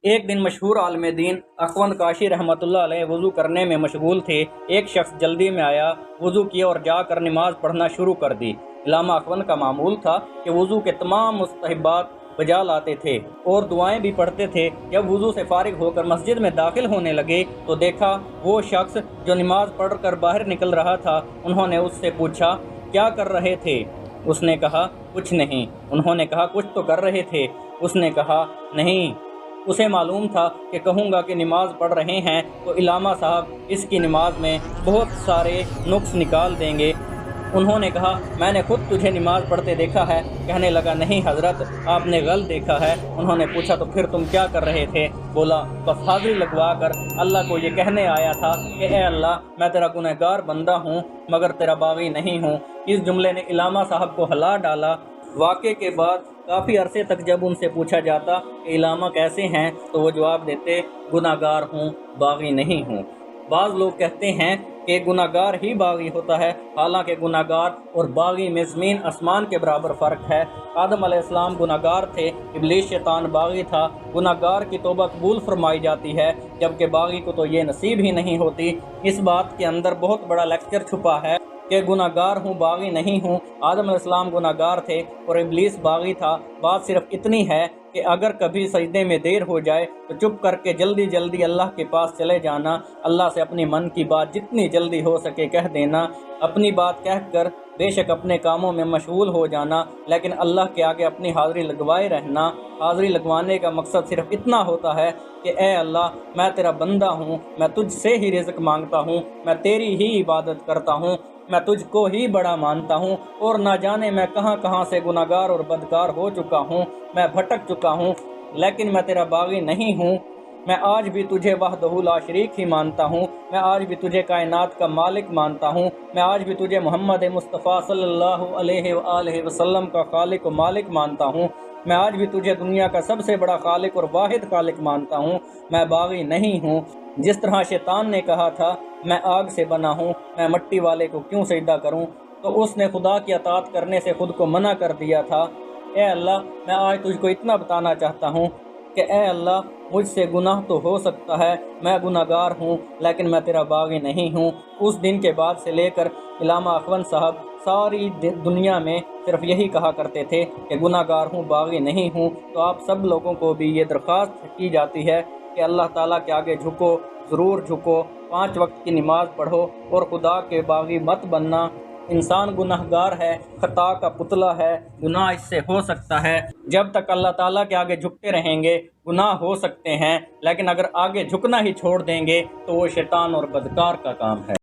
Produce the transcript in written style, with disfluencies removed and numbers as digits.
एक दिन मशहूर आलिम दीन अखवंद काशी रहमतुल्लाह अलैह वज़ू करने में मशगूल थे। एक शख्स जल्दी में आया, वज़ू किया और जाकर नमाज पढ़ना शुरू कर दी। इलामा अखवंद का मामूल था कि वज़ू के तमाम मुस्तहबात बजा लाते थे और दुआएं भी पढ़ते थे। जब वज़ू से फारिग होकर मस्जिद में दाखिल होने लगे तो देखा वो शख्स जो नमाज पढ़कर बाहर निकल रहा था। उन्होंने उससे पूछा, क्या कर रहे थे? उसने कहा, कुछ नहीं। उन्होंने कहा, कुछ तो कर रहे थे? उसने कहा, नहीं। उसे मालूम था कि कहूँगा कि नमाज पढ़ रहे हैं तो इलामा साहब इसकी नमाज में बहुत सारे नुक्स निकाल देंगे। उन्होंने कहा, मैंने खुद तुझे नमाज पढ़ते देखा है। कहने लगा, नहीं हजरत, आपने गलत देखा है। उन्होंने पूछा, तो फिर तुम क्या कर रहे थे? बोला, बस हाजिरी लगवा कर अल्लाह को ये कहने आया था कि ए अल्लाह, मैं तेरा गुनहगार बंदा हूँ मगर तेरा बागी नहीं हूँ। इस जुमले ने इलामा साहब को हिला डाला। वाक़े के बाद काफ़ी अरसे तक जब उनसे पूछा जाता कि इलामा कैसे हैं तो वो जवाब देते, गुनाहगार हूँ, बागी नहीं हूँ। बाज़ लोग कहते हैं कि गुनाहगार ही बागी होता है, हालांकि गुनाहगार और बागी में ज़मीन आसमान के बराबर फ़र्क है। आदम अलैहिस्सलाम गुनाहगार थे, इब्लीस शैतान बागी था। गुनाहगार की तौबा कबूल फरमाई जाती है जबकि बागी को तो ये नसीब ही नहीं होती। इस बात के अंदर बहुत बड़ा लेक्चर छुपा है कि गुनाहगार हूँ, बागी नहीं हूँ। आदम अलैहिस्सलाम गुनाहगार थे और इब्लीस बागी था। बात सिर्फ इतनी है कि अगर कभी सजदे में देर हो जाए तो चुप करके जल्दी जल्दी अल्लाह के पास चले जाना। अल्लाह से अपनी मन की बात जितनी जल्दी हो सके कह देना। अपनी बात कहकर बेशक अपने कामों में मशगूल हो जाना, लेकिन अल्लाह के आगे अपनी हाज़िरी लगवाए रहना। हाज़िरी लगवाने का मकसद सिर्फ इतना होता है कि ए अल्लाह, मैं तेरा बंदा हूँ, मैं तुझसे ही रिज़्क मांगता हूँ, मैं तेरी ही इबादत करता हूँ, मैं तुझको ही बड़ा मानता हूँ और ना जाने मैं कहाँ कहाँ से गुनाहगार और बदकार हो चुका हूँ। मैं भटक चुका हूँ, लेकिन मैं तेरा बागी नहीं हूँ। मैं आज भी तुझे वहदहू ला शरीक ही मानता हूँ। मैं आज भी तुझे कायनात का मालिक मानता हूँ। मैं आज भी तुझे मोहम्मद मुस्तफ़ा सल्लल्लाहु अलैहि वसल्लम का खालिक व मालिक मानता हूँ। मैं आज भी तुझे दुनिया का सबसे बड़ा खालिक और वाहिद खालिक मानता हूँ। मैं बागी नहीं हूँ। जिस तरह शैतान ने कहा था, मैं आग से बना हूँ, मैं मिट्टी वाले को क्यों सजदा करूँ, तो उसने खुदा की अताअत करने से खुद को मना कर दिया था। ए अल्लाह, मैं आज तुझको इतना बताना चाहता हूँ कि ए अल्लाह, मुझसे गुनाह तो हो सकता है, मैं गुनाहगार हूँ, लेकिन मैं तेरा बागी नहीं हूँ। उस दिन के बाद से लेकर इलामा अखवंद साहब सारी दुनिया में सिर्फ यही कहा करते थे कि गुनाहगार हूँ, बागी नहीं हूँ। तो आप सब लोगों को भी ये दरख्वास्त की जाती है कि अल्लाह ताला के आगे झुको, ज़रूर झुको, 5 वक्त की नमाज पढ़ो और खुदा के बागी मत बनना। इंसान गुनाहगार है, खता का पुतला है, गुनाह इससे हो सकता है। जब तक अल्लाह ताला के आगे झुकते रहेंगे गुनाह हो सकते हैं, लेकिन अगर आगे झुकना ही छोड़ देंगे तो वो शैतान और बदकार का काम है।